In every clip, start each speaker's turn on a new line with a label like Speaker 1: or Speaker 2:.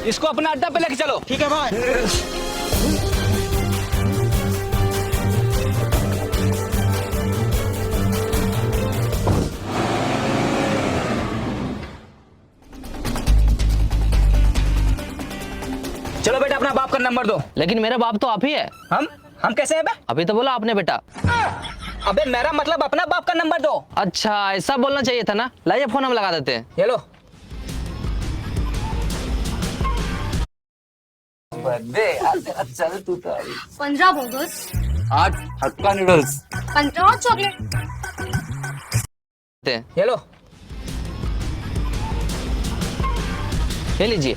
Speaker 1: इसको अपना अड्डा पे लेके चलो।
Speaker 2: ठीक है भाई।
Speaker 1: चलो बेटा अपना बाप का नंबर दो।
Speaker 3: लेकिन मेरा बाप तो आप ही है।
Speaker 1: हम कैसे हैं बे?
Speaker 3: अभी तो बोला आपने बेटा।
Speaker 1: अबे मेरा मतलब अपना बाप का नंबर दो।
Speaker 3: अच्छा ऐसा बोलना चाहिए था ना। लाइए फोन हम लगा देते हैं।
Speaker 1: ये लो। चल तू तो
Speaker 4: 15 बोगस,
Speaker 1: 8 हक्का नूडल्स,
Speaker 4: 15 चॉकलेट।
Speaker 1: ये लो।
Speaker 3: ले लीजिए।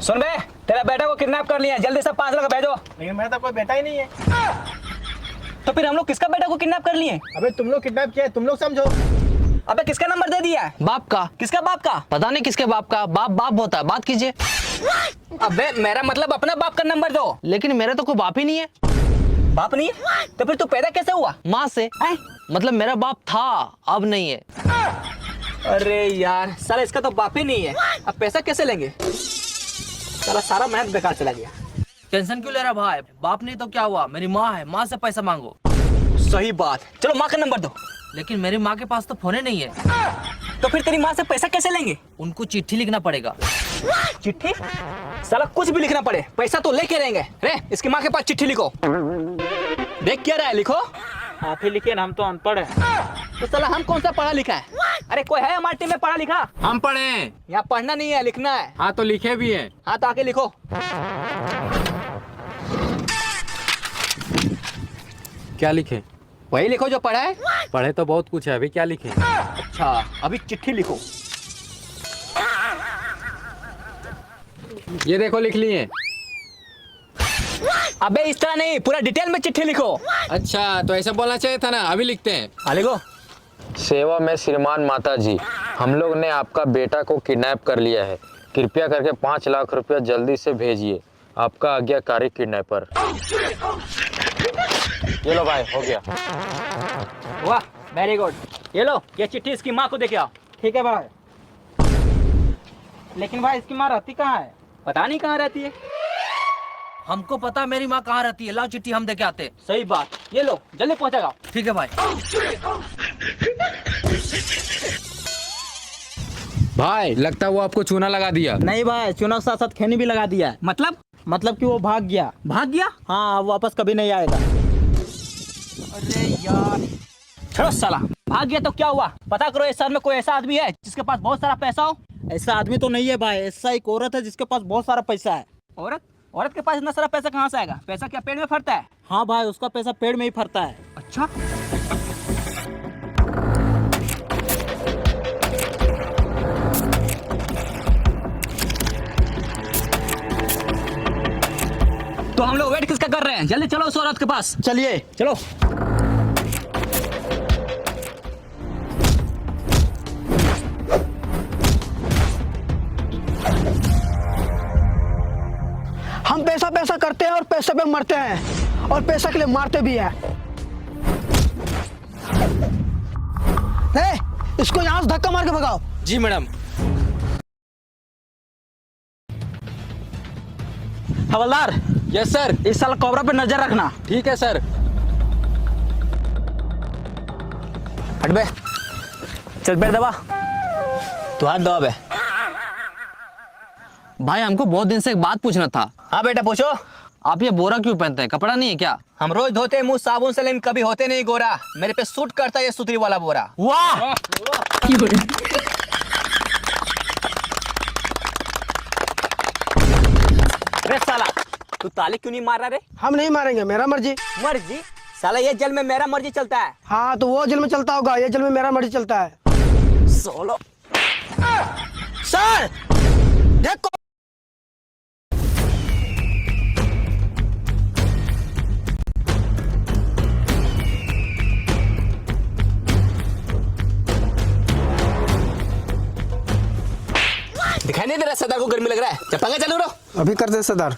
Speaker 1: सुन बे, तेरा बेटा को किडनैप कर लिया, जल्दी से 5 लाख भेजो।
Speaker 2: लेकिन मेरा तो कोई बेटा ही नहीं है।
Speaker 1: तो फिर हम लोग किसका बेटा को किडनैप कर लिए?
Speaker 2: अबे तुम लोग किडनैप किया है, तुम लोग समझो।
Speaker 1: अबे किसका नंबर दे दिया है?
Speaker 3: बाप का।
Speaker 1: किसका बाप का?
Speaker 3: पता नहीं किसके बाप का। बाप बाप होता है, बात कीजिए।
Speaker 1: अबे मेरा मतलब अपना बाप का नंबर दो।
Speaker 3: लेकिन मेरा तो कोई बाप ही नहीं है।
Speaker 1: बाप नहीं है? तो फिर तू पैदा कैसे हुआ?
Speaker 3: माँ से। मतलब मेरा बाप था, अब नहीं है।
Speaker 1: अरे यार साला इसका तो बाप ही नहीं है, अब पैसा कैसे लेंगे? साला सारा मेहनत बेकार चला गया।
Speaker 3: टेंशन क्यों ले रहा भाई? बाप नहीं तो क्या हुआ, मेरी माँ है, माँ से पैसा मांगो।
Speaker 1: सही बात। चलो माँ का नंबर दो।
Speaker 3: लेकिन मेरी माँ के पास तो फोन ही नहीं है।
Speaker 1: तो फिर तेरी माँ से पैसा कैसे लेंगे?
Speaker 3: उनको चिट्ठी लिखना पड़ेगा।
Speaker 1: चिट्ठी? साला कुछ भी लिखना पड़े, पैसा तो लेके रहेंगे। रे इसकी माँ के पास चिट्ठी लिखो। देख क्या रहा है, लिखो।
Speaker 2: आप ही लिखे ना, हम तो अनपढ़ है।
Speaker 1: तो साला हम कौन सा पढ़ा लिखा है? अरे कोई है हमारी टीम में पढ़ा लिखा?
Speaker 5: हम पढ़े हैं।
Speaker 1: यहाँ पढ़ना नहीं है, लिखना है।
Speaker 5: हाँ तो लिखे भी हैं।
Speaker 1: हाँ तो आके लिखो।
Speaker 5: क्या लिखे?
Speaker 1: वही लिखो जो पढ़ा है।
Speaker 5: पढ़े तो बहुत कुछ है, अभी क्या लिखे?
Speaker 1: अच्छा अभी चिट्ठी लिखो।
Speaker 5: ये देखो लिख लिए।
Speaker 1: अबे इस तरह नहीं, पूरा डिटेल में चिट्ठी लिखो।
Speaker 5: अच्छा तो ऐसा बोलना चाहिए था ना, अभी लिखते हैं।
Speaker 1: हाँ लिखो।
Speaker 6: सेवा में श्रीमान माता जी, हम लोग ने आपका बेटा को किडनैप कर लिया है। कृपया करके 5 लाख रुपया जल्दी से भेजिए। आपका आज्ञाकारी किडनैपर। ये लो भाई, हो गया।
Speaker 1: वाह वेरी गुड। ये लो, ये चिट्ठी इसकी माँ को देके आओ।
Speaker 2: ठीक है भाई। लेकिन भाई इसकी माँ रहती कहाँ है?
Speaker 1: पता नहीं कहाँ रहती है।
Speaker 3: हमको पता मेरी माँ कहाँ रहती है। लाओ चिट्ठी हम देके आते।
Speaker 1: सही बात। ये लो जल्दी पहुँचेगा।
Speaker 3: ठीक है भाई।
Speaker 5: भाई लगता है वो आपको चूना लगा दिया।
Speaker 2: नहीं भाई, चुनाव साथ साथ खैनी भी लगा दिया है। मतलब कि वो भाग गया।
Speaker 1: भाग गया?
Speaker 2: हाँ, अब वापस कभी नहीं आएगा।
Speaker 1: अरे यार छोड़ो साला, भाग गया तो क्या हुआ? पता करो इस शहर में कोई ऐसा आदमी है जिसके पास बहुत सारा पैसा हो।
Speaker 2: ऐसा आदमी तो नहीं है भाई, ऐसा एक औरत है जिसके पास बहुत सारा पैसा है।
Speaker 1: औरत? औरत के पास इतना सारा पैसा कहाँ से आएगा? पैसा क्या पेड़ में फरता है?
Speaker 2: हाँ भाई, उसका पैसा पेड़ में ही फरता है।
Speaker 1: अच्छा। तो हम लोग वेट किसका कर रहे हैं? जल्दी चलो उस औरत के पास।
Speaker 2: चलिए
Speaker 1: चलो।
Speaker 7: हम पैसा पैसा करते हैं और पैसे पे मरते हैं और पैसा के लिए मारते भी हैं। इसको यहाँ से धक्का मार के भगाओ।
Speaker 5: जी मैडम।
Speaker 1: हवलदार।
Speaker 5: Yes sir.
Speaker 1: इस साल कोबरा पे नजर रखना।
Speaker 5: ठीक है सर।
Speaker 1: हट बे, चल पैर दबा। तू हाथ दबा बे।
Speaker 3: भाई हमको बहुत दिन से एक बात पूछना था।
Speaker 1: हाँ बेटा पूछो।
Speaker 3: आप ये बोरा क्यों पहनते हैं? कपड़ा नहीं है क्या?
Speaker 1: हम रोज धोते हैं मुंह साबुन से, लेकिन कभी होते नहीं गोरा। मेरे पे सूट करता है ये सुतरी वाला बोरा।
Speaker 3: वाह।
Speaker 1: अरे साला तू ताली क्यों नहीं मार रहा रे?
Speaker 7: हम नहीं मारेंगे, मेरा मर्जी।
Speaker 1: मर्जी? साला ये जेल में मेरा मर्जी चलता है।
Speaker 7: हाँ तो वो जेल में चलता होगा, ये जेल में मेरा मर्जी चलता है।
Speaker 1: सोलो सर देखो। दिखाई नहीं दे रहा सरदार को गर्मी लग रहा है? जब पंगा चालू रहो।
Speaker 7: अभी कर दे सरदार।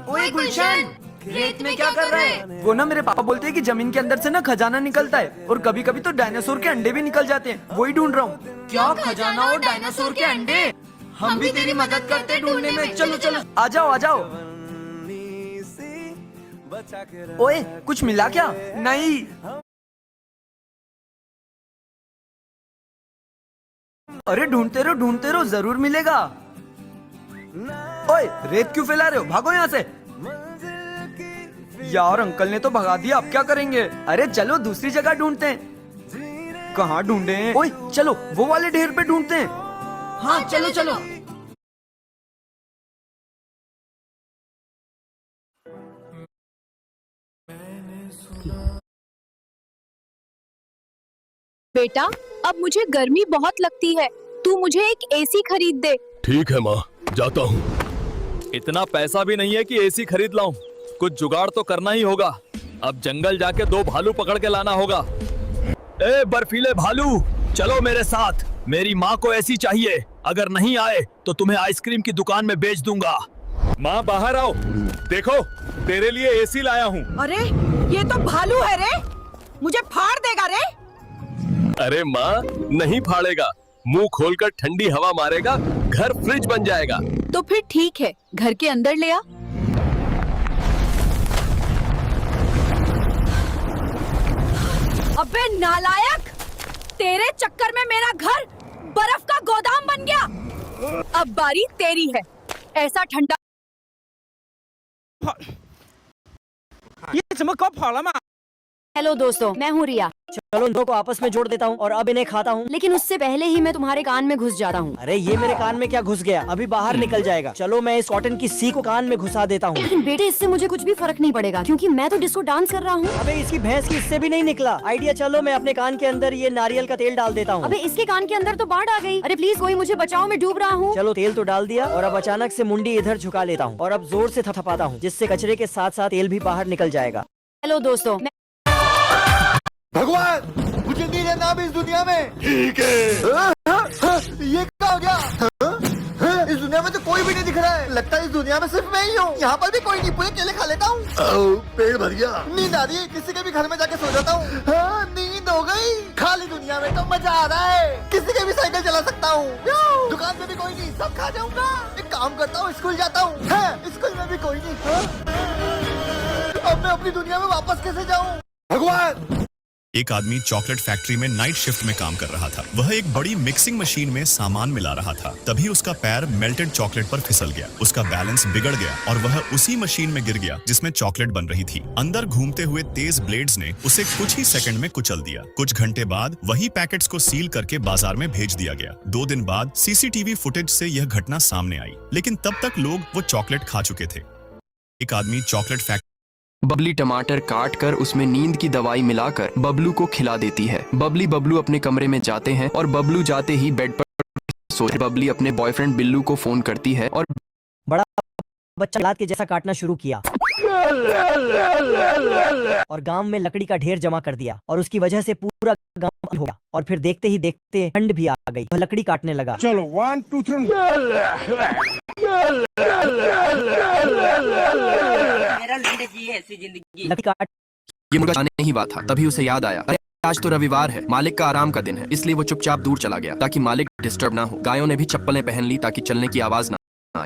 Speaker 4: ओए गुलशन, रेत में क्या कर रहा है?
Speaker 8: वो ना मेरे पापा बोलते हैं कि जमीन के अंदर से ना खजाना निकलता है और कभी कभी तो डायनासोर के अंडे भी निकल जाते हैं, वही ढूंढ रहा हूँ।
Speaker 3: क्या खजाना और डायनासोर के अंडे? हम भी तेरी मदद करते ढूंढने में। चलो चलो।
Speaker 8: आ जाओ आ जाओ। ओए कुछ मिला क्या? नहीं। अरे ढूंढते रहो जरूर मिलेगा। ओए रेत क्यों फैला रहे हो? भागो यहाँ से। यार अंकल ने तो भगा दिया, अब क्या करेंगे? अरे चलो दूसरी जगह ढूंढते हैं। कहाँ ढूंढे? ओए चलो वो वाले ढेर पे ढूंढते हैं।
Speaker 3: हाँ चलो चलो।
Speaker 9: बेटा, अब मुझे गर्मी बहुत लगती है, तू मुझे एक एसी खरीद दे।
Speaker 10: ठीक है माँ, जाता हूँ। इतना पैसा भी नहीं है कि एसी खरीद लाऊं, कुछ जुगाड़ तो करना ही होगा। अब जंगल जाके 2 भालू पकड़ के लाना होगा। ए बर्फीले भालू, चलो मेरे साथ। मेरी माँ को एसी चाहिए, अगर नहीं आए तो तुम्हें आइसक्रीम की दुकान में बेच दूंगा। माँ बाहर आओ, देखो तेरे लिए एसी लाया हूँ।
Speaker 9: अरे ये तो भालू है रे, मुझे फाड़ देगा रे।
Speaker 10: अरे माँ नहीं फाड़ेगा, मुंह खोलकर ठंडी हवा मारेगा, घर फ्रिज बन जाएगा।
Speaker 9: तो फिर ठीक है, घर के अंदर ले आ। अबे नालायक, तेरे चक्कर में मेरा घर बर्फ का गोदाम बन गया। अब बारी तेरी है। ऐसा ठंडा
Speaker 11: हेलो दोस्तों, मैं हूँ रिया। चलो इन दो को आपस में जोड़ देता हूँ और अब इन्हें खाता हूँ। लेकिन उससे पहले ही मैं तुम्हारे कान में घुस जाता हूँ। अरे ये मेरे कान में क्या घुस गया? अभी बाहर निकल जाएगा। चलो मैं इस कॉटन की सी को कान में घुसा देता हूँ। लेकिन बेटे इससे मुझे कुछ भी फर्क नहीं पड़ेगा, क्योंकि मैं तो डिस्को डांस कर रहा हूँ। अबे इसकी भैंस की इससे भी नहीं निकला आइडिया। चलो मैं अपने कान के अंदर ये नारियल का तेल डाल देता हूँ। अबे इसके कान के अंदर तो बाढ़ आ गई। अरे प्लीज कोई मुझे बचाओ, मैं डूब रहा हूँ। चलो तेल तो डाल दिया और अब अचानक से मुंडी इधर झुका लेता हूँ और अब जोर से थपथपाता हूँ, जिससे कचरे के साथ साथ तेल भी बाहर निकल जाएगा। हेलो दोस्तों,
Speaker 7: भगवान मुझे नहीं रहना अब इस दुनिया में। ठीक है। ये क्या हो गया? इस दुनिया में तो कोई भी नहीं दिख रहा है। लगता है इस दुनिया में सिर्फ मैं ही हूँ। यहाँ पर भी कोई नहीं, पूरे केले खा लेता हूँ। पेट भर गया। नींद आ रही है, किसी के भी घर में जाके सो जाता हूँ। नींद हो गई। खाली दुनिया में तो मजा आ रहा है, किसी के भी साइकिल चला सकता हूँ। दुकान में भी कोई नहीं, सब खा जाऊंगा। एक काम करता हूँ, स्कूल जाता हूँ। स्कूल में भी कोई नहीं। अब मैं अपनी दुनिया में वापस कैसे जाऊँ? भगवान।
Speaker 12: एक आदमी चॉकलेट फैक्ट्री में नाइट शिफ्ट में काम कर रहा था। वह एक बड़ी मिक्सिंग मशीन में सामान मिला रहा था। तभी उसका पैर मेल्टेड चॉकलेट पर फिसल गया। उसका बैलेंस बिगड़ गया और वह उसी मशीन में गिर गया जिसमें चॉकलेट बन रही थी। अंदर घूमते हुए तेज ब्लेड्स ने उसे कुछ ही सेकंड में कुचल दिया। कुछ घंटे बाद वही पैकेट्स को सील करके बाजार में भेज दिया गया। 2 दिन बाद सीसीटीवी फुटेज से यह घटना सामने आई, लेकिन तब तक लोग वो चॉकलेट खा चुके थे। एक आदमी चॉकलेट फैक्ट्री
Speaker 13: बबली टमाटर काट कर उसमें नींद की दवाई मिलाकर बबलू को खिला देती है। बबलू अपने कमरे में जाते हैं और बबलू जाते ही बेड पर सोते। बबली अपने बॉयफ्रेंड बिल्लू को फोन करती है और
Speaker 11: बड़ा बच्चा लात के जैसा काटना शुरू किया और गांव में लकड़ी का ढेर जमा कर दिया और उसकी वजह से पूरा गांव हो गया। और फिर देखते ही देखते ठंड भी आ गई। वह लकड़ी काटने लगा। चलो 1 2 3 लकड़ी काट।
Speaker 13: ये मुर्गा जाने ही बात था। तभी उसे याद आया, अरे आज तो रविवार है, मालिक का आराम का दिन है। इसलिए वो चुपचाप दूर चला गया ताकि मालिक डिस्टर्ब ना हो। गायों ने भी चप्पलें पहन ली ताकि चलने की आवाज ना आए।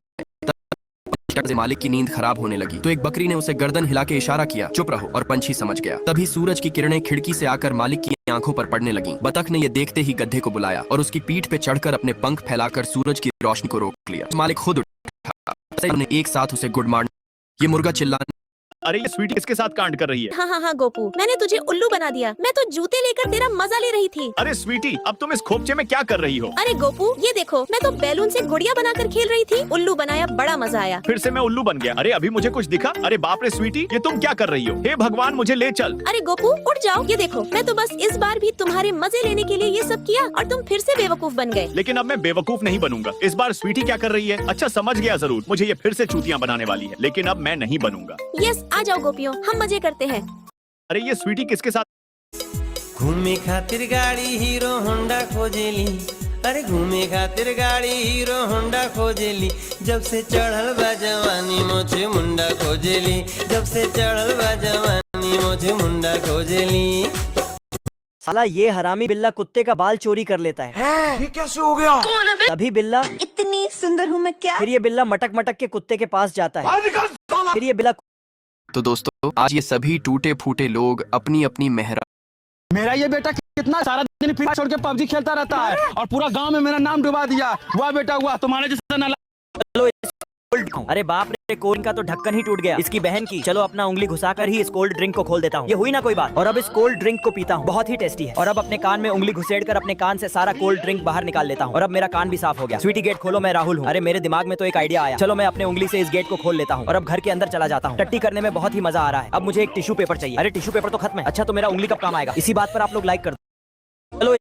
Speaker 13: से मालिक की नींद खराब होने लगी तो एक बकरी ने उसे गर्दन हिला के इशारा किया, चुप रहो, और पंछी समझ गया। तभी सूरज की किरणें खिड़की से आकर मालिक की आंखों पर पड़ने लगी। बतख ने ये देखते ही गधे को बुलाया और उसकी पीठ पे चढ़कर अपने पंख फैलाकर सूरज की रोशनी को रोक लिया। मालिक खुद उठा, एक साथ उसे गुड मॉर्निंग। ये मुर्गा चिल्लाने
Speaker 12: अरे ये स्वीटी किसके साथ कांड कर रही है?
Speaker 9: हाँ हाँ हाँ गोपू, मैंने तुझे उल्लू बना दिया। मैं तो जूते लेकर तेरा मजा ले रही थी।
Speaker 12: अरे स्वीटी, अब तुम इस खोपचे में क्या कर रही हो?
Speaker 9: अरे गोपू ये देखो, मैं तो बैलून से गुड़िया बनाकर खेल रही थी। उल्लू बनाया, बड़ा मजा आया।
Speaker 12: फिर से मैं उल्लू बन गया। अरे अभी मुझे कुछ दिखा? अरे बाप रे स्वीटी, ये तुम क्या कर रही हो? हे भगवान, मुझे ले चल।
Speaker 9: अरे गोपू उठ जाओ, ये देखो, मैं तो बस इस बार भी तुम्हारे मजे लेने के लिए ये सब किया और तुम फिर से बेवकूफ बन गए।
Speaker 12: लेकिन अब मैं बेवकूफ नहीं बनूंगा। इस बार स्वीटी क्या कर रही है? अच्छा समझ गया, जरूर मुझे ये फिर से चूतियां बनाने वाली है। लेकिन अब मैं नहीं बनूंगा।
Speaker 9: यस, आ जाओ गोपियों, हम मजे करते हैं।
Speaker 12: अरे ये स्वीटी किसके साथ?
Speaker 14: घूमे खातिर गाड़ी हीरो होंडा खोजेली। अरे घूमे खातिर गाड़ी हीरो होंडा खोजेली। जब से चढ़ल बा जवानी मोछे मुंडा खोजेली। जब से चढ़ल बा जवानी मोछे मुंडा खोजेली।
Speaker 11: साला ये हरामी बिल्ला कुत्ते का बाल चोरी कर लेता है।
Speaker 8: ये कैसे हो गया?
Speaker 11: तभी बिल्ला,
Speaker 9: इतनी सुंदर हूँ मैं क्या?
Speaker 11: फिर ये बिल्ला मटक मटक के कुत्ते के पास जाता है। फिर ये बिल्ला,
Speaker 13: तो दोस्तों आज ये सभी टूटे फूटे लोग अपनी अपनी मेहरा।
Speaker 2: मेरा ये बेटा कितना सारा दिन फ्री फायर छोड़ के पबजी खेलता रहता है और पूरा गांव में मेरा नाम डुबा दिया। हुआ बेटा हुआ, तुम्हारे जैसा नाला।
Speaker 11: चलो अरे बाप रे, कोल्ड ड्रिंक का तो ढक्कन ही टूट गया इसकी बहन की। चलो अपना उंगली घुसाकर ही इस कोल्ड ड्रिंक को खोल देता हूँ। ये हुई ना कोई बात। और अब इस कोल्ड ड्रिंक को पीता हूँ, बहुत ही टेस्टी है। और अब अपने कान में उंगली घुसेड़कर अपने कान से सारा कोल्ड ड्रिंक बाहर निकाल लेता हूँ। और अब मेरा कान भी साफ हो गया। स्वीटी गेट खोलो, मैं राहुल हूँ। अरे मेरे दिमाग में तो एक आइडिया आया। चलो मैं अपने उंगली से इस गेट को खोल लेता हूँ और अब घर के अंदर चला जाता हूँ। टट्टी करने में बहुत ही मजा आ रहा है। अब मुझे एक टिश्यू पेपर चाहिए। अरे टिश्यू पेपर तो खत्म है। अच्छा तो मेरा उंगली कब काम आएगा? इसी बात पर आप लोग लाइक कर दो। चलो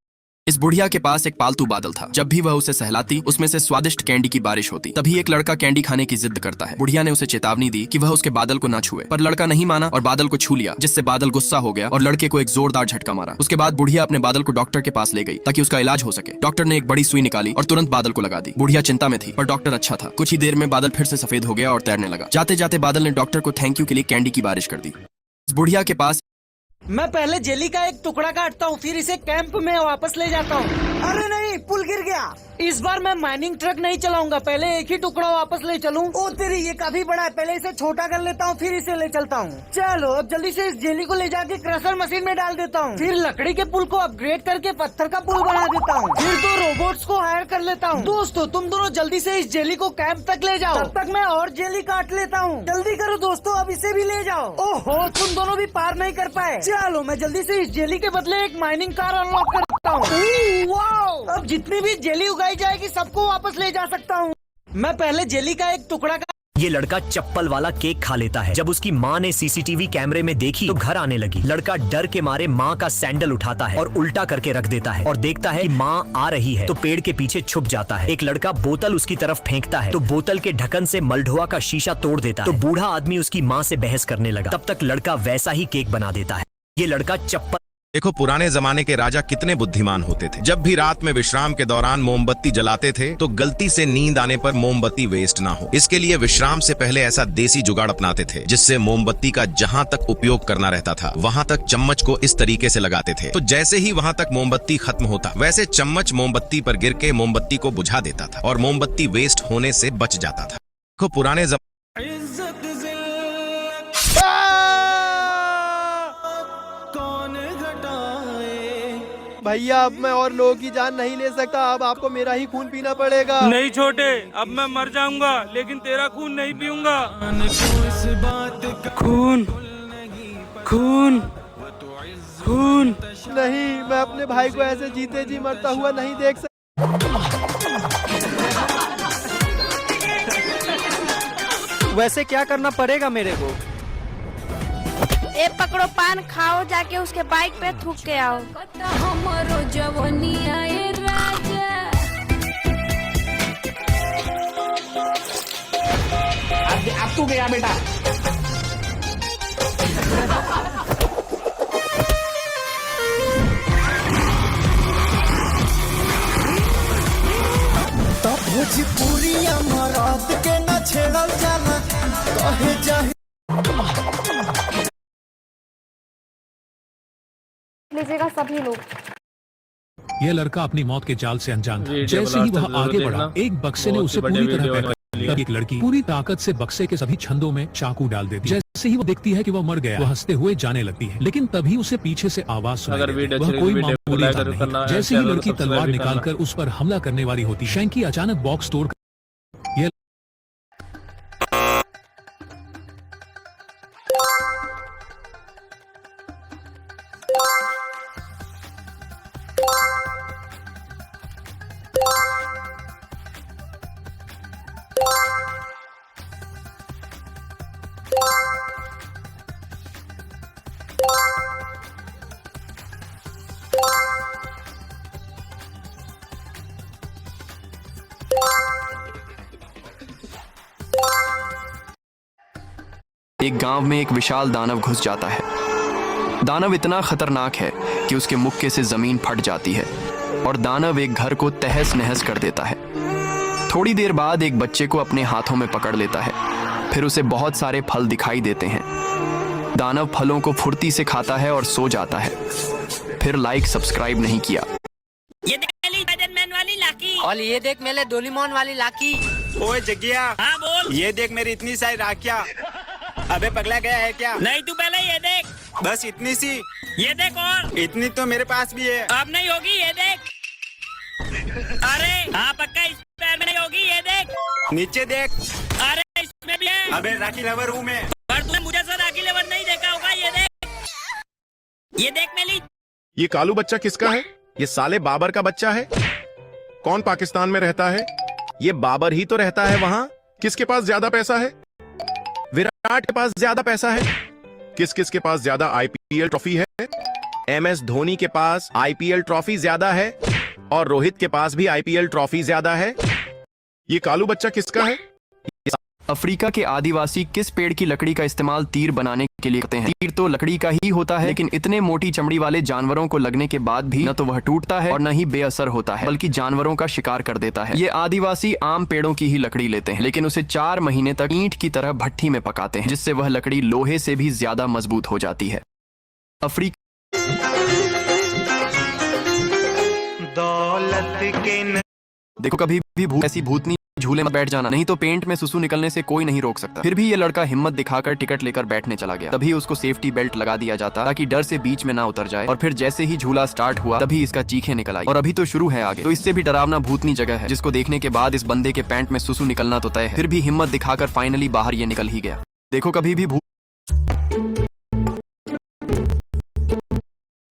Speaker 13: इस बुढ़िया के पास एक पालतू बादल था। जब भी वह उसे सहलाती उसमें से स्वादिष्ट कैंडी की बारिश होती। तभी एक लड़का कैंडी खाने की जिद करता है। बुढ़िया ने उसे चेतावनी दी कि वह उसके बादल को ना छुए, पर लड़का नहीं माना और बादल को छू लिया, जिससे बादल गुस्सा हो गया और लड़के को एक जोरदार झटका मारा। उसके बाद बुढ़िया अपने बादल को डॉक्टर के पास ले गई ताकि उसका इलाज हो सके। डॉक्टर ने एक बड़ी सुई निकाली और तुरंत बादल को लगा दी। बुढ़िया चिंता में थी पर डॉक्टर अच्छा था। कुछ ही देर में बादल फिर से सफेद हो गया और तैरने लगा। जाते जाते बादल ने डॉक्टर को थैंक यू के लिए कैंडी की बारिश कर दी। इस बुढ़िया के पास
Speaker 11: मैं पहले जेली का एक टुकड़ा काटता हूँ, फिर इसे कैंप में वापस ले जाता हूँ। अरे नहीं, पुल गिर गया। इस बार मैं माइनिंग ट्रक नहीं चलाऊंगा, पहले एक ही टुकड़ा वापस ले चलूं। ओ तेरी, ये काफी बड़ा है, पहले इसे छोटा कर लेता हूँ फिर इसे ले चलता हूँ। चलो अब जल्दी से इस जेली को ले जाके क्रशर मशीन में डाल देता हूँ। फिर लकड़ी के पुल को अपग्रेड करके पत्थर का पुल बना देता हूँ। फिर 2 रोबोट्स को हायर कर लेता हूँ। दोस्तों तुम दोनों जल्दी से इस जेली को कैंप तक ले जाओ, तब तक मैं और जेली काट लेता हूँ। जल्दी करो दोस्तों, अब इसे भी ले जाओ। ओहो, तुम दोनों भी पार नहीं कर पाए। चलो मैं जल्दी से इस जेली के बदले एक माइनिंग कार अनलॉक करता हूँ। अब जितनी भी जेली उगाई जाएगी सबको वापस ले जा सकता हूँ। मैं पहले जेली का एक टुकड़ा का।
Speaker 1: ये लड़का चप्पल वाला केक खा लेता है। जब उसकी माँ ने सीसीटीवी कैमरे में देखी तो घर आने लगी। लड़का डर के मारे माँ का सैंडल उठाता है और उल्टा करके रख देता है और देखता है कि माँ आ रही है तो पेड़ के पीछे छुप जाता है। एक लड़का बोतल उसकी तरफ फेंकता है तो बोतल के ढक्कन से मलढोआ का शीशा तोड़ देता है। तो बूढ़ा आदमी उसकी माँ से बहस करने लगा। तब तक लड़का वैसा ही केक बना देता है। ये लड़का चप्पल।
Speaker 15: देखो पुराने जमाने के राजा कितने बुद्धिमान होते थे। जब भी रात में विश्राम के दौरान मोमबत्ती जलाते थे तो गलती से नींद आने पर मोमबत्ती वेस्ट ना हो, इसके लिए विश्राम से पहले ऐसा देसी जुगाड़ अपनाते थे जिससे मोमबत्ती का जहां तक उपयोग करना रहता था वहां तक चम्मच को इस तरीके से लगाते थे तो जैसे ही वहां तक मोमबत्ती खत्म होता वैसे चम्मच मोमबत्ती पर गिर के मोमबत्ती को बुझा देता था और मोमबत्ती वेस्ट होने से बच जाता था। देखो पुराने
Speaker 7: भैया अब मैं और लोगों की जान नहीं ले सकता, अब आपको मेरा ही खून पीना पड़ेगा।
Speaker 16: नहीं छोटे, अब मैं मर जाऊंगा लेकिन तेरा खून नहीं पीऊंगा। खून खून खून
Speaker 7: नहीं, मैं अपने भाई को ऐसे जीते जी मरता हुआ नहीं देख सकता।
Speaker 2: वैसे क्या करना पड़ेगा मेरे को?
Speaker 9: ए पकड़ो पान खाओ, जाके उसके बाइक पे थूक के आओ। हमारो जवानी आए राजा।
Speaker 2: अब तू गया बेटा।
Speaker 7: भोजपुरी मरात के न छेड़ल जाला कहे जाहि।
Speaker 9: लीजिएगा सभी लोग।
Speaker 17: यह लड़का अपनी मौत के जाल से अनजान था। जैसे ही वह आगे बढ़ा एक बक्से ने उसे पूरी तरह पकड़ लिया। एक लड़की पूरी ताकत से बक्से के सभी छंदों में चाकू डाल देती है। जैसे ही वो देखती है कि वह मर गया वह हंसते हुए जाने लगती है, लेकिन तभी उसे पीछे से आवाज सुनाई देती है। वह कोई मामूली काम नहीं। जैसे ही लड़की तलवार निकालकर उस पर हमला करने वाली होती शैंकी अचानक बॉक्स तोड़
Speaker 13: एक गांव में एक विशाल दानव घुस जाता है। दानव इतना खतरनाक है कि उसके मुक्के से जमीन फट जाती है और दानव एक घर को तहस नहस कर देता है। थोड़ी देर बाद एक बच्चे को अपने हाथों में पकड़ लेता है। फिर उसे बहुत सारे फल दिखाई देते हैं। दानव फलों को फुर्ती से खाता है और सो जाता है। फिर लाइक सब्सक्राइब नहीं किया।
Speaker 4: ये देख मेरी स्पाइडरमैन वाली लाकी।
Speaker 3: और ये देख मेरे डोरेमोन वाली लाकी।
Speaker 16: ओए जगिया,
Speaker 4: हाँ बोल।
Speaker 16: ये देख मेरी इतनी सारी राखियाँ। अबे पगला गया है क्या?
Speaker 4: नहीं तू पहले ये देख।
Speaker 16: बस इतनी सी?
Speaker 4: ये देख और।
Speaker 16: इतनी तो मेरे पास भी है।
Speaker 4: अब नहीं होगी, ये देख। अरे हाँ पक्का इस पैर में नहीं होगी, ये देख।
Speaker 16: नीचे देख।
Speaker 4: अरे इसमें भी है।
Speaker 16: अबे राखी लवर हूँ मैं।
Speaker 4: पर तूने मुझे से राखी लेवर नहीं देखा होगा, ये देख। ये देख मेली।
Speaker 15: ये कालू बच्चा किसका है? ये साले बाबर का बच्चा है। कौन पाकिस्तान में रहता है? ये बाबर ही तो रहता है वहां। किसके पास ज्यादा पैसा है? विराट के पास ज्यादा पैसा है। किस किस के पास ज्यादा आईपीएल ट्रॉफी है? एमएस धोनी के पास आईपीएल ट्रॉफी ज्यादा है और रोहित के पास भी आईपीएल ट्रॉफी ज्यादा है। ये कालू बच्चा किसका है?
Speaker 13: अफ्रीका के आदिवासी किस पेड़ की लकड़ी का इस्तेमाल तीर बनाने के लिए करते हैं? तीर तो लकड़ी का ही होता है, लेकिन इतने मोटी चमड़ी वाले जानवरों को लगने के बाद भी न तो वह टूटता है और न ही बेअसर होता है, बल्कि जानवरों का शिकार कर देता है। ये आदिवासी आम पेड़ों की ही लकड़ी लेते हैं, लेकिन उसे 4 महीने तक ईंट की तरह भट्ठी में पकाते हैं, जिससे वह लकड़ी लोहे से भी ज्यादा मजबूत हो जाती है।
Speaker 16: दौलत के
Speaker 13: देखो कभी भी ऐसी भूतनी झूले में बैठ जाना, नहीं तो पेंट में सुसु निकलने से कोई नहीं रोक सकता। फिर भी ये लड़का हिम्मत दिखाकर टिकट लेकर बैठने चला गया। तभी उसको सेफ्टी बेल्ट लगा दिया जाता ताकि डर से बीच में ना उतर जाए। और फिर जैसे ही झूला स्टार्ट हुआ तभी इसका चीखें निकल आई। और अभी तो शुरू है आगे, तो इससे भी डरावना भूतनी जगह है, जिसको देखने के बाद इस बंदे के पैंट में सुसु निकलना तो तय है। फिर भी हिम्मत दिखाकर फाइनली बाहर ये निकल ही गया। देखो कभी भी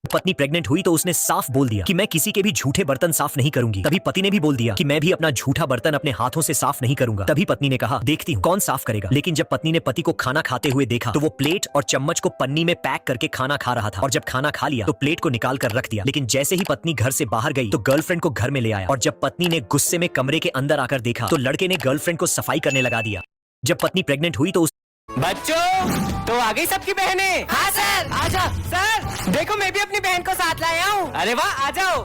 Speaker 1: पत्नी प्रेग्नेंट हुई तो उसने साफ बोल दिया कि मैं किसी के भी झूठे बर्तन साफ नहीं करूंगी। तभी पति ने भी बोल दिया कि मैं भी अपना झूठा बर्तन अपने हाथों से साफ नहीं करूंगा। तभी पत्नी ने कहा देखती हूँ कौन साफ करेगा। लेकिन जब पत्नी ने पति को खाना खाते हुए देखा तो वो प्लेट और चम्मच को पन्नी में पैक करके खाना खा रहा था। और जब खाना खा लिया तो प्लेट को निकाल कर रख दिया। लेकिन जैसे ही पत्नी घर से बाहर गई तो गर्लफ्रेंड को घर में ले आया। और जब पत्नी ने गुस्से में कमरे के अंदर आकर देखा तो लड़के ने गर्लफ्रेंड को सफाई करने लगा दिया। जब पत्नी प्रेग्नेंट हुई तो
Speaker 11: बच्चों तो आ गई सबकी बहनें।
Speaker 4: हाँ सर।
Speaker 11: आजा सर, देखो मैं भी अपनी बहन को साथ लाया हूँ। अरे वाह आ जाओ।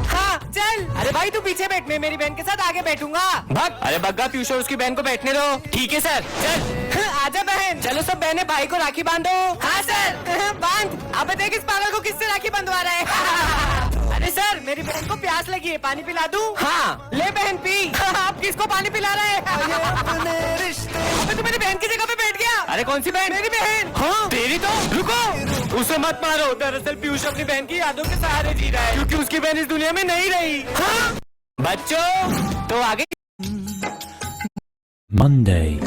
Speaker 11: हाँ चल। अरे भाई तू पीछे बैठ, मैं मेरी बहन के साथ आगे बैठूंगा। भग। अरे बग्गा पीयूष उसकी बहन को बैठने दो। ठीक है सर चल। आजा बहन। चलो सब बहनें भाई को राखी बांधो। हाँ सर। बांध। अब देख इस पागल को किससे राखी बंधवा रहा है। अरे सर मेरी बहन को प्यास लगी है, पानी पिला दूं? हाँ ले बहन पी। आप किसको पानी पिला रहे हैं? अबे तू मेरी बहन की जगह पे बैठ गया। अरे कौन सी बहन? मेरी बहन। हाँ तेरी तो। रुको उसे मत मारो। दरअसल पीयूष अपनी बहन की यादों के सहारे जी रहा है, क्योंकि उसकी बहन इस दुनिया में नहीं रही। हाँ? बच्चों तो आगे
Speaker 17: Monday.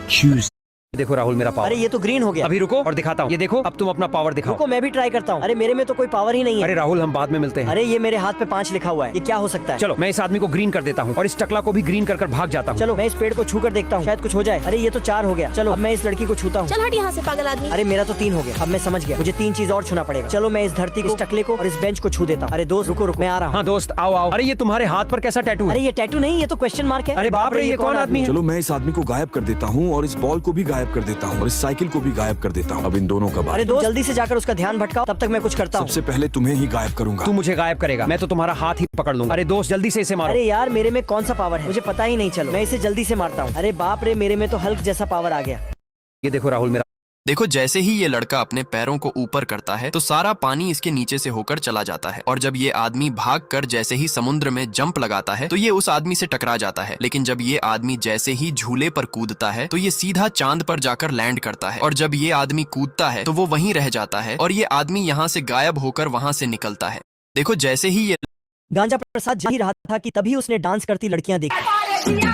Speaker 17: Tuesday.
Speaker 11: देखो राहुल मेरा पावर। अरे ये तो ग्रीन हो गया। अभी रुको और दिखाता हूँ। ये देखो अब तुम अपना पावर दिखाओ। रुको मैं भी ट्राई करता हूँ। अरे मेरे में तो कोई पावर ही नहीं है। अरे राहुल हम बाद में मिलते हैं। अरे ये मेरे हाथ पे 5 लिखा हुआ है, ये क्या हो सकता है? चलो मैं इस आदमी को ग्रीन कर देता हूँ और इस टकला को भी ग्रीन कर भाग जाता हूँ। चलो मैं इस पेड़ को छू कर देखता हूँ, शायद कुछ हो जाए। अरे ये तो 4 हो गया। चलो अब मैं इस लड़की को छूता हूँ।
Speaker 9: चल हट यहाँ से पागल आदमी।
Speaker 11: अरे मेरा तो 3 हो गया। अब मैं समझ गया, मुझे 3 चीज और छूना पड़ेगा। चलो मैं इस धरती को, इस टकले को और इस बेंच को छू देता हूँ। अरे दोस्त रुको मैं आ रहा हूँ।
Speaker 2: हाँ दोस्त आओ आओ। अरे ये तुम्हारे हाथ पर कैसा टैटू?
Speaker 11: अरे ये टैटू नहीं, ये तो क्वेश्चन मार्क है।
Speaker 2: अरे बाप रे ये कौन आदमी है?
Speaker 12: चलो मैं इस आदमी को गायब कर देता हूँ और इस बॉल को भी गायब कर देता हूँ और इस साइकिल को भी गायब कर देता हूँ। अब इन दोनों का बात।
Speaker 11: अरे दोस्त जल्दी से जाकर उसका ध्यान भटकाओ, तब तक मैं कुछ करता हूँ।
Speaker 12: सबसे पहले तुम्हें ही गायब करूंगा।
Speaker 2: तू मुझे गायब करेगा, मैं तो तुम्हारा हाथ ही पकड़ लूंगा। अरे दोस्त जल्दी से इसे मारो।
Speaker 11: अरे यार मेरे में कौन सा पावर है मुझे पता ही नहीं। चलो मैं इसे जल्दी से मारता हूँ। अरे बाप रे मेरे में तो हल्क जैसा पावर आ गया।
Speaker 2: ये देखो राहुल मेरा।
Speaker 13: देखो जैसे ही ये लड़का अपने पैरों को ऊपर करता है तो सारा पानी इसके नीचे से होकर चला जाता है। और जब ये आदमी भागकर जैसे ही समुद्र में जंप लगाता है तो ये उस आदमी से टकरा जाता है। लेकिन जब ये आदमी जैसे ही झूले पर कूदता है तो ये सीधा चांद पर जाकर लैंड करता है। और जब ये आदमी कूदता है तो वो वहीं रह जाता है और ये आदमी यहाँ से गायब होकर वहां से निकलता है। देखो जैसे ही ये
Speaker 11: गांजा प्रसाद जा ही रहा था कि तभी उसने डांस करती लड़कियां देखी।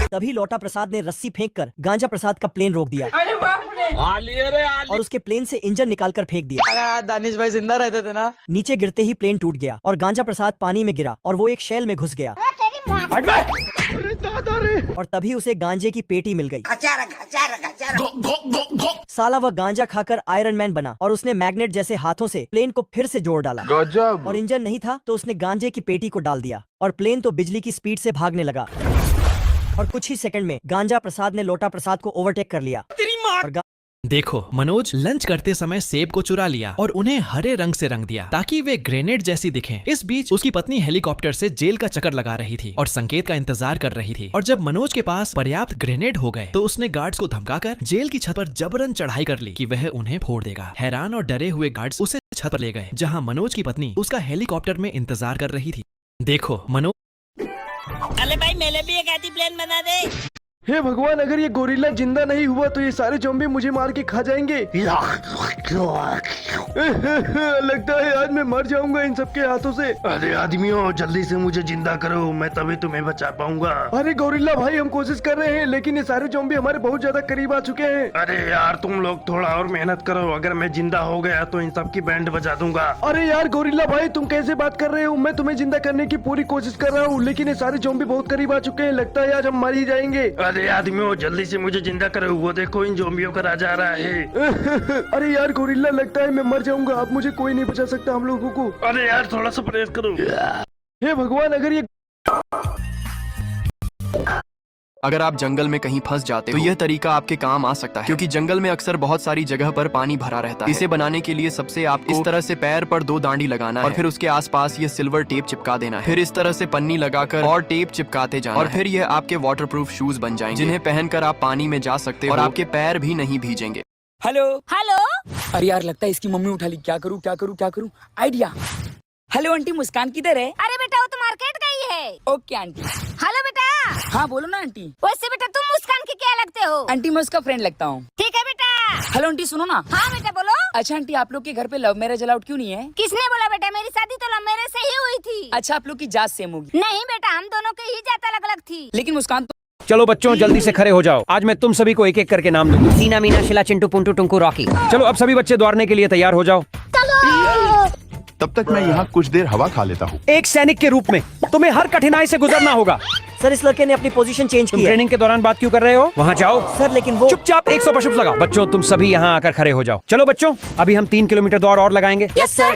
Speaker 11: तभी लोटा प्रसाद ने रस्सी फेंककर गांजा प्रसाद का प्लेन रोक दिया और उसके प्लेन से इंजन निकालकर फेंक दिया।
Speaker 3: दानिश भाई जिंदा रहते थे ना।
Speaker 11: नीचे गिरते ही प्लेन टूट गया और गांजा प्रसाद पानी में गिरा और वो एक शेल में घुस गया। और तभी उसे गांजे की पेटी मिल गई। साला वह गांजा खाकर आयरन मैन बना और उसने मैग्नेट जैसे हाथों से प्लेन को फिर से जोड़ डाला। और इंजन नहीं था तो उसने गांजे की पेटी को डाल दिया और प्लेन तो बिजली की स्पीड से भागने लगा। और कुछ ही सेकंड में गांजा प्रसाद ने लोटा प्रसाद को ओवरटेक कर लिया। और
Speaker 18: देखो, मनोज लंच करते समय सेब को चुरा लिया और उन्हें हरे रंग से रंग दिया ताकि वे ग्रेनेड जैसी दिखें। इस बीच उसकी पत्नी हेलीकॉप्टर से जेल का चक्कर लगा रही थी और संकेत का इंतजार कर रही थी। और जब मनोज के पास पर्याप्त ग्रेनेड हो गए तो उसने गार्ड्स को धमकाकर जेल की छत पर जबरन चढ़ाई कर ली कि वह उन्हें फोड़ देगा। हैरान और डरे हुए गार्ड्स उसे छत पर ले गए जहाँ मनोज की पत्नी उसका हेलीकॉप्टर में इंतजार कर रही थी। देखो मनोज।
Speaker 4: अरे भाई मेरे भी एक ऐसी प्लेन बना दे।
Speaker 2: हे भगवान, अगर ये गोरिल्ला जिंदा नहीं हुआ तो ये सारे ज़ॉम्बी मुझे मार के खा जाएंगे। लगता है आज मैं मर जाऊंगा इन सबके हाथों से।
Speaker 19: अरे आदमियों, जल्दी से मुझे जिंदा करो, मैं तभी तुम्हें बचा पाऊंगा।
Speaker 2: अरे गोरिल्ला भाई, हम कोशिश कर रहे हैं लेकिन ये सारे ज़ॉम्बी हमारे बहुत ज्यादा करीब आ चुके हैं।
Speaker 19: अरे यार तुम लोग थोड़ा और मेहनत करो, अगर मैं जिंदा हो गया तो इन सब की बैंड बजा दूंगा।
Speaker 2: अरे यार गोरिल्ला भाई, तुम कैसे बात कर रहे हो? मैं तुम्हें जिंदा करने की पूरी कोशिश कर रहा हूँ लेकिन ये सारे ज़ॉम्बी बहुत करीब आ चुके हैं। लगता है आज हम मर ही जाएंगे।
Speaker 19: अरे आदमियों, जल्दी से मुझे जिंदा करो, वो देखो इन ज़ॉम्बियों का राजा आ रहा है।
Speaker 2: अरे यार गोरिल्ला, लगता है मैं मर जाऊंगा। अब मुझे कोई नहीं बचा सकता हम लोगों को।
Speaker 19: अरे यार थोड़ा सा परहेज करो।
Speaker 2: हे भगवान, अगर ये
Speaker 13: अगर आप जंगल में कहीं फंस जाते हो तो यह तरीका आपके काम आ सकता है, क्योंकि जंगल में अक्सर बहुत सारी जगह पर पानी भरा रहता है। इसे बनाने के लिए सबसे आपको इस तरह से पैर पर 2 डांडी लगाना है और फिर उसके आसपास ये सिल्वर टेप चिपका देना है। फिर इस तरह से पन्नी लगाकर और टेप चिपकाते जाना और फिर यह आपके वाटरप्रूफ शूज बन जाएंगे, जिन्हें पहनकर आप पानी में जा सकते हो और आपके पैर भी नहीं भीजेंगे।
Speaker 20: Hello
Speaker 9: hello.
Speaker 20: अरे यार, लगता है इसकी मम्मी उठा ली। क्या करूँ क्या करूँ क्या करूँ? आइडिया। हेलो आंटी, मुस्कान किधर है?
Speaker 9: अरे बेटा, वो तो मार्केट गई है।
Speaker 20: Okay aunty.
Speaker 9: हेलो बेटा।
Speaker 20: हाँ बोलो ना आंटी।
Speaker 9: वैसे बेटा तुम मुस्कान के क्या लगते हो?
Speaker 20: आंटी मैं उसका फ्रेंड लगता हूँ।
Speaker 9: ठीक है बेटा।
Speaker 20: हेलो आंटी सुनो ना।
Speaker 9: हाँ बेटा बोलो।
Speaker 20: अच्छा आंटी, आप लोग के घर पे लव मैरिज अलाउड क्यों नहीं है?
Speaker 9: किसने बोला बेटा? मेरी शादी तो लव मैरिज से ही हुई थी।
Speaker 20: अच्छा, आप लोग की जात सेम होगी।
Speaker 9: नहीं बेटा, हम दोनों की ही जात अलग अलग थी।
Speaker 20: लेकिन मुस्कान
Speaker 2: चलो बच्चों, जल्दी से खड़े हो जाओ। आज मैं तुम सभी को एक एक करके नाम दूंगा।
Speaker 11: सीना मीना शिला चिंटू पुंटू टुंकू रॉकी।
Speaker 2: चलो अब सभी बच्चे दौड़ने के लिए तैयार हो जाओ।
Speaker 12: तब तक मैं यहाँ कुछ देर हवा खा लेता हूँ।
Speaker 2: एक सैनिक के रूप में तुम्हें हर कठिनाई से गुजरना होगा।
Speaker 11: सर, इस लड़के ने अपनी पोजीशन चेंज की है।
Speaker 2: ट्रेनिंग के दौरान बात क्यों कर रहे हो? वहाँ जाओ।
Speaker 11: सर लेकिन वो
Speaker 2: चुपचाप 100 पुशअप्स लगाओ। बच्चों तुम सभी यहाँ आकर खड़े हो जाओ। चलो बच्चों, अभी हम 3 किलोमीटर दौड़ और लगाएंगे।
Speaker 11: Yes sir.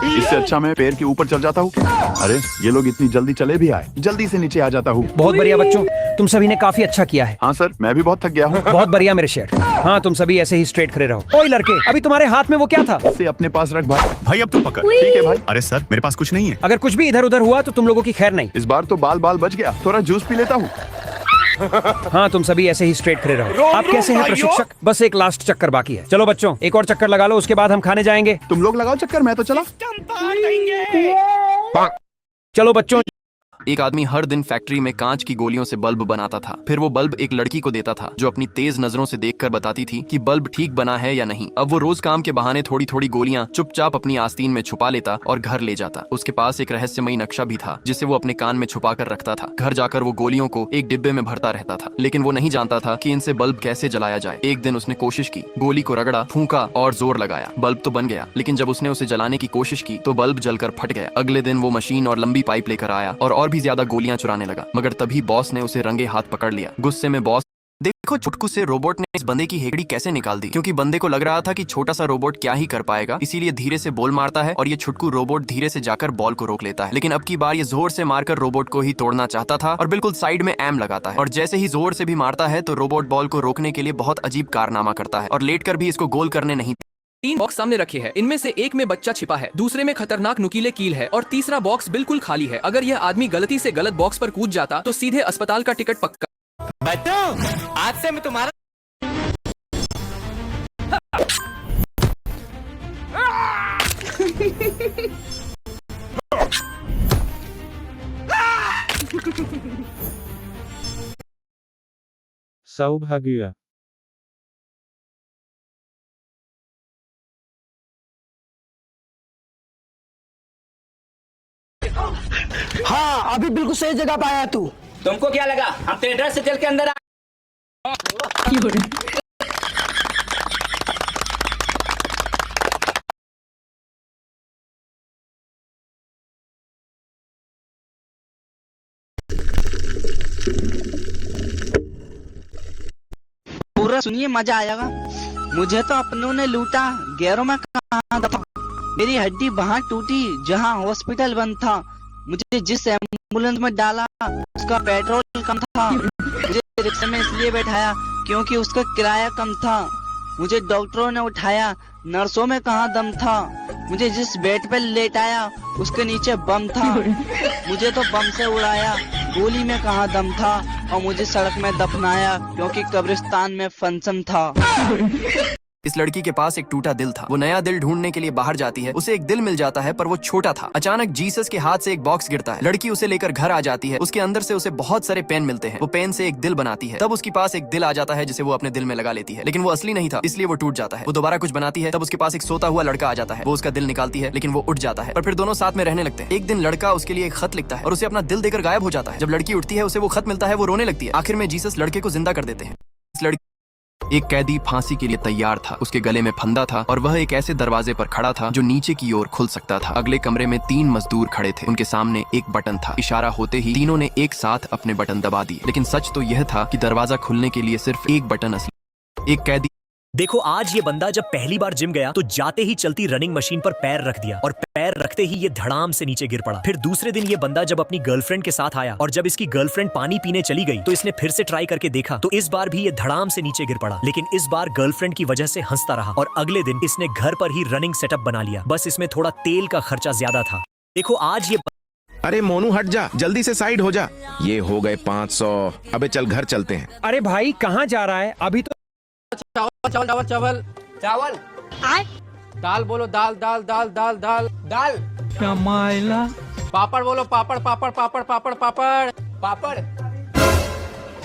Speaker 12: इससे अच्छा मैं पैर के ऊपर चल जाता हूँ। अरे ये लोग इतनी जल्दी चले भी आए, जल्दी से नीचे आ जाता हूँ।
Speaker 2: बहुत बढ़िया बच्चों, तुम सभी ने काफी अच्छा किया है।
Speaker 12: हाँ सर, मैं भी बहुत थक गया हूँ।
Speaker 2: बहुत बढ़िया मेरे शेर। हाँ, तुम सभी ऐसे ही स्ट्रेट खड़े रहो। ओए लड़के, अभी तुम्हारे हाथ में वो क्या था?
Speaker 12: इसे अपने पास रख भाई। भाई अब तू पकड़। ठीक है भाई। अरे सर, मेरे पास कुछ नहीं है।
Speaker 2: अगर कुछ भी इधर उधर हुआ तो तुम लोगों की खैर नहीं।
Speaker 12: इस बार तो बाल बच गया। थोड़ा जूस पी लेता हूँ।
Speaker 2: हाँ, तुम सभी ऐसे ही स्ट्रेट खड़े रहो। आप कैसे हैं प्रशिक्षक? बस एक लास्ट चक्कर बाकी है। चलो बच्चों, एक और चक्कर लगा लो, उसके बाद हम खाने जाएंगे।
Speaker 12: तुम लोग लगाओ चक्कर, मैं तो चला।
Speaker 2: चलो बच्चों।
Speaker 13: एक आदमी हर दिन फैक्ट्री में कांच की गोलियों से बल्ब बनाता था। फिर वो बल्ब एक लड़की को देता था जो अपनी तेज नजरों से देखकर बताती थी कि बल्ब ठीक बना है या नहीं। अब वो रोज काम के बहाने थोड़ी थोड़ी गोलियां चुपचाप अपनी आस्तीन में छुपा लेता और घर ले जाता। उसके पास एक रहस्यमयी नक्शा भी था जिसे वो अपने कान में छुपा कर रखता था। घर जाकर वो गोलियों को एक डिब्बे में भरता रहता था, लेकिन वो नहीं जानता था कि इनसे बल्ब कैसे जलाया जाए। एक दिन उसने कोशिश की, गोली को रगड़ा, फूंका और जोर लगाया। बल्ब तो बन गया, लेकिन जब उसने उसे जलाने की कोशिश की तो बल्ब जलकर फट गया। अगले दिन वो मशीन और लंबी पाइप लेकर आया और भी ज्यादा गोलियां चुराने लगा, मगर तभी बॉस ने उसे रंगे हाथ पकड़ लिया। गुस्से में बॉस, देखो चुटकू से रोबोट ने इस बंदे की हेगड़ी कैसे निकाल दी। क्योंकि बंदे को लग रहा था कि छोटा सा रोबोट क्या ही कर पाएगा, इसीलिए धीरे से बॉल मारता है और ये छुटकू रोबोट धीरे से जाकर बॉल को रोक लेता है। लेकिन अब की बार ये जोर से मारकर रोबोट को ही तोड़ना चाहता था और बिल्कुल साइड में एम लगाता है। और जैसे ही जोर से भी मारता है तो रोबोट बॉल को रोकने के लिए बहुत अजीब कारनामा करता है और लेटकर भी इसको गोल करने नहीं।
Speaker 18: 3 बॉक्स सामने रखे हैं। इनमें से एक में बच्चा छिपा है, दूसरे में खतरनाक नुकीले कील है और तीसरा बॉक्स बिल्कुल खाली है। अगर यह आदमी गलती से गलत बॉक्स पर कूद जाता तो सीधे अस्पताल का टिकट पक्का।
Speaker 4: बच्चों, आज से मैं तुम्हारा
Speaker 16: सौभाग्य।
Speaker 11: हाँ, अभी बिल्कुल सही जगह पे आया तू।
Speaker 4: तुमको क्या लगा हम तेरे डर से जेल के अंदर आ
Speaker 21: सुनिए मजा आएगा। मुझे तो अपनों ने लूटा, गैरों में कहाँ दफा। मेरी हड्डी वहाँ टूटी जहाँ हॉस्पिटल बंद था। मुझे जिस एम्बुलेंस में डाला उसका पेट्रोल कम था। मुझे रिक्शे में इसलिए बैठाया क्योंकि उसका किराया कम था। मुझे डॉक्टरों ने उठाया, नर्सों में कहाँ दम था। मुझे जिस बेड पे लेटाया उसके नीचे बम था। मुझे तो बम से उड़ाया, गोली में कहाँ दम था। और मुझे सड़क में दफनाया क्योंकि कब्रिस्तान में फंक्शन था।
Speaker 13: इस लड़की के पास एक टूटा दिल था। वो नया दिल ढूंढने के लिए बाहर जाती है। उसे एक दिल मिल जाता है पर वो छोटा था। अचानक जीसस के हाथ से एक बॉक्स गिरता है। लड़की उसे लेकर घर आ जाती है। उसके अंदर से उसे बहुत सारे पेन मिलते हैं। वो पेन से एक दिल बनाती है। तब उसके पास एक दिल आ जाता है जिसे वो अपने दिल में लगा लेती है, लेकिन वो असली नहीं था इसलिए वो टूट जाता है। वो दोबारा कुछ बनाती है। तब उसके पास एक सोता हुआ लड़का आ जाता है। वो उसका दिल निकालती है लेकिन वो उठ जाता है। पर फिर दोनों साथ में रहने लगते हैं। एक दिन लड़का उसके लिए एक खत लिखता है और उसे अपना दिल देकर गायब हो जाता है। जब लड़की उठती है उसे वो खत मिलता है। वो रोने लगती है। आखिर में जीसस लड़के को जिंदा कर देते हैं। इस लड़की एक कैदी फांसी के लिए तैयार था। उसके गले में फंदा था और वह एक ऐसे दरवाजे पर खड़ा था जो नीचे की ओर खुल सकता था। अगले कमरे में 3 मजदूर खड़े थे। उनके सामने एक बटन था। इशारा होते ही तीनों ने एक साथ अपने बटन दबा दिए। लेकिन सच तो यह था कि दरवाजा खुलने के लिए सिर्फ एक बटन असली। एक कैदी।
Speaker 1: देखो आज ये बंदा जब पहली बार जिम गया तो जाते ही चलती रनिंग मशीन पर पैर रख दिया और पैर रखते ही ये धड़ाम से नीचे गिर पड़ा। फिर दूसरे दिन ये बंदा जब अपनी गर्लफ्रेंड के साथ आया और जब इसकी गर्लफ्रेंड पानी पीने चली गई तो इसने फिर से ट्राई करके देखा तो इस बार भी ये धड़ाम से नीचे गिर पड़ा। लेकिन इस बार गर्लफ्रेंड की वजह से हंसता रहा और अगले दिन इसने घर पर ही रनिंग सेटअप बना लिया। बस इसमें थोड़ा तेल का खर्चा ज्यादा था। देखो आज ये
Speaker 15: अरे मोनू हट जा, जल्दी से साइड हो जा। ये हो गए 500। अबे चल घर चलते हैं।
Speaker 22: अरे भाई कहाँ जा रहा है अभी? तो
Speaker 8: चावल चावल चावल चावल चावल दाल बोलो, दाल दाल दाल दाल दाल दाल।
Speaker 22: कमाइला।
Speaker 8: पापड़ बोलो, पापड़ पापड़ पापड़ पापड़ पापड़ पापड़।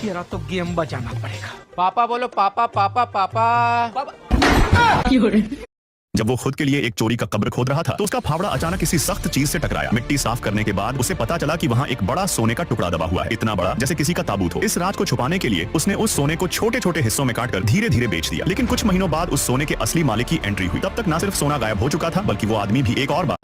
Speaker 22: तेरा तो गेम बजाना पड़ेगा।
Speaker 8: पापा बोलो, पापा पापा पापा।
Speaker 12: जब वो खुद के लिए एक चोरी का कब्र खोद रहा था तो उसका फावड़ा अचानक किसी सख्त चीज से टकराया। मिट्टी साफ करने के बाद उसे पता चला कि वहाँ एक बड़ा सोने का टुकड़ा दबा हुआ है, इतना बड़ा जैसे किसी का ताबूत हो। इस राज को छुपाने के लिए उसने उस सोने को छोटे छोटे हिस्सों में काटकर धीरे धीरे बेच दिया। लेकिन कुछ महीनों बाद उस सोने के असली मालिक की एंट्री हुई। तब तक न सिर्फ सोना गायब हो चुका था बल्कि वो आदमी भी एक और बार